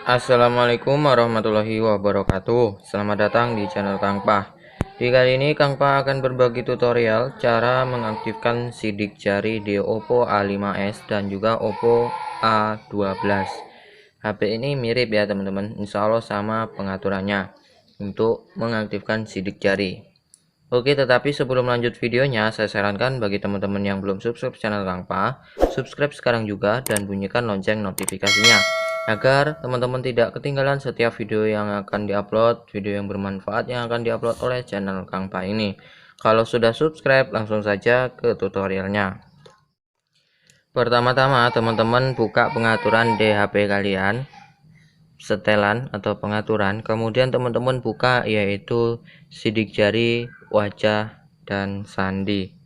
Assalamualaikum warahmatullahi wabarakatuh. Selamat datang di channel Kang Pah. Di kali ini Kang Pah akan berbagi tutorial cara mengaktifkan sidik jari di Oppo A5s dan juga Oppo A12. HP ini mirip ya teman-teman, insya Allah sama pengaturannya untuk mengaktifkan sidik jari. Oke, tetapi sebelum lanjut videonya, saya sarankan bagi teman-teman yang belum subscribe channel Kang Pah, subscribe sekarang juga dan bunyikan lonceng notifikasinya, agar teman-teman tidak ketinggalan setiap video yang akan diupload, video yang bermanfaat yang akan diupload oleh channel Kang Pah ini. Kalau sudah subscribe, langsung saja ke tutorialnya. Pertama-tama, teman-teman buka pengaturan di HP kalian, setelan atau pengaturan, kemudian teman-teman buka yaitu sidik jari, wajah, dan sandi.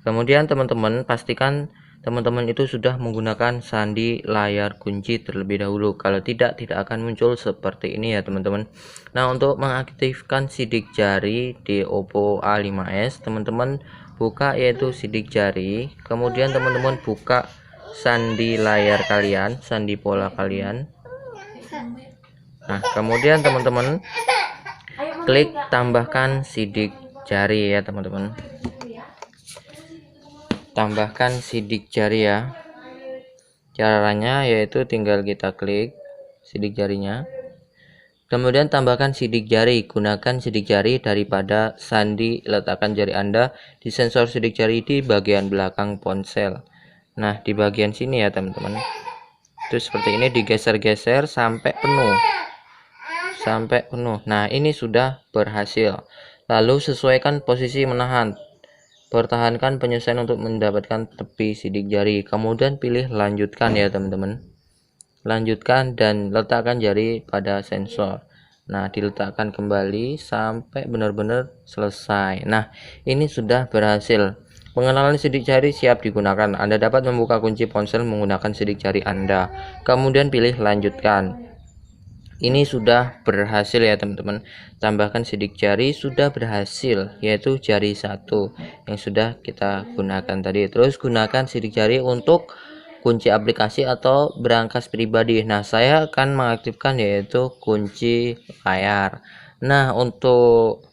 Kemudian teman-teman pastikan teman-teman itu sudah menggunakan sandi layar kunci terlebih dahulu. Kalau tidak akan muncul seperti ini ya teman-teman. Nah, untuk mengaktifkan sidik jari di Oppo A5s, teman-teman buka yaitu sidik jari, kemudian teman-teman buka sandi layar kalian, sandi pola kalian. Nah, kemudian teman-teman klik tambahkan sidik jari ya teman-teman. Tambahkan sidik jari ya. Caranya yaitu tinggal kita klik sidik jarinya, kemudian tambahkan sidik jari. Gunakan sidik jari daripada sandi. Letakkan jari Anda di sensor sidik jari di bagian belakang ponsel. Nah, di bagian sini ya teman-teman. Itu seperti ini, digeser-geser sampai penuh. Nah, ini sudah berhasil. Lalu sesuaikan posisi menahan. Pertahankan penyesuaian untuk mendapatkan tepi sidik jari. Kemudian pilih lanjutkan ya teman-teman. Lanjutkan dan letakkan jari pada sensor. Nah, diletakkan kembali sampai benar-benar selesai. Nah, ini sudah berhasil. Pengenalan sidik jari siap digunakan. Anda dapat membuka kunci ponsel menggunakan sidik jari Anda. Kemudian pilih lanjutkan. Ini sudah berhasil ya teman-teman. Tambahkan sidik jari sudah berhasil, yaitu jari 1 yang sudah kita gunakan tadi. Terus gunakan sidik jari untuk kunci aplikasi atau berangkas pribadi. Nah, saya akan mengaktifkan yaitu kunci layar. Nah, untuk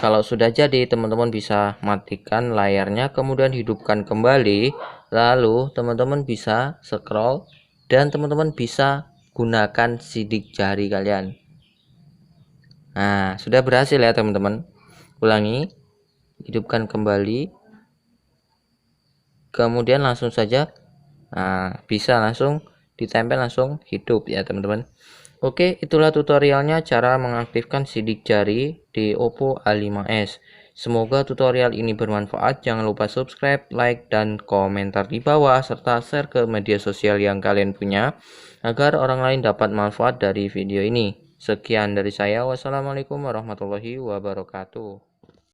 kalau sudah jadi, teman-teman bisa matikan layarnya, kemudian hidupkan kembali, lalu teman-teman bisa scroll dan teman-teman bisa gunakan sidik jari kalian. Nah, sudah berhasil ya teman-teman. Ulangi, hidupkan kembali, kemudian langsung saja, nah, bisa langsung ditempel, langsung hidup ya teman-teman. Oke, itulah tutorialnya cara mengaktifkan sidik jari di Oppo A5s. Semoga tutorial ini bermanfaat. Jangan lupa subscribe, like, dan komentar di bawah, serta share ke media sosial yang kalian punya, agar orang lain dapat manfaat dari video ini. Sekian dari saya. Wassalamualaikum warahmatullahi wabarakatuh.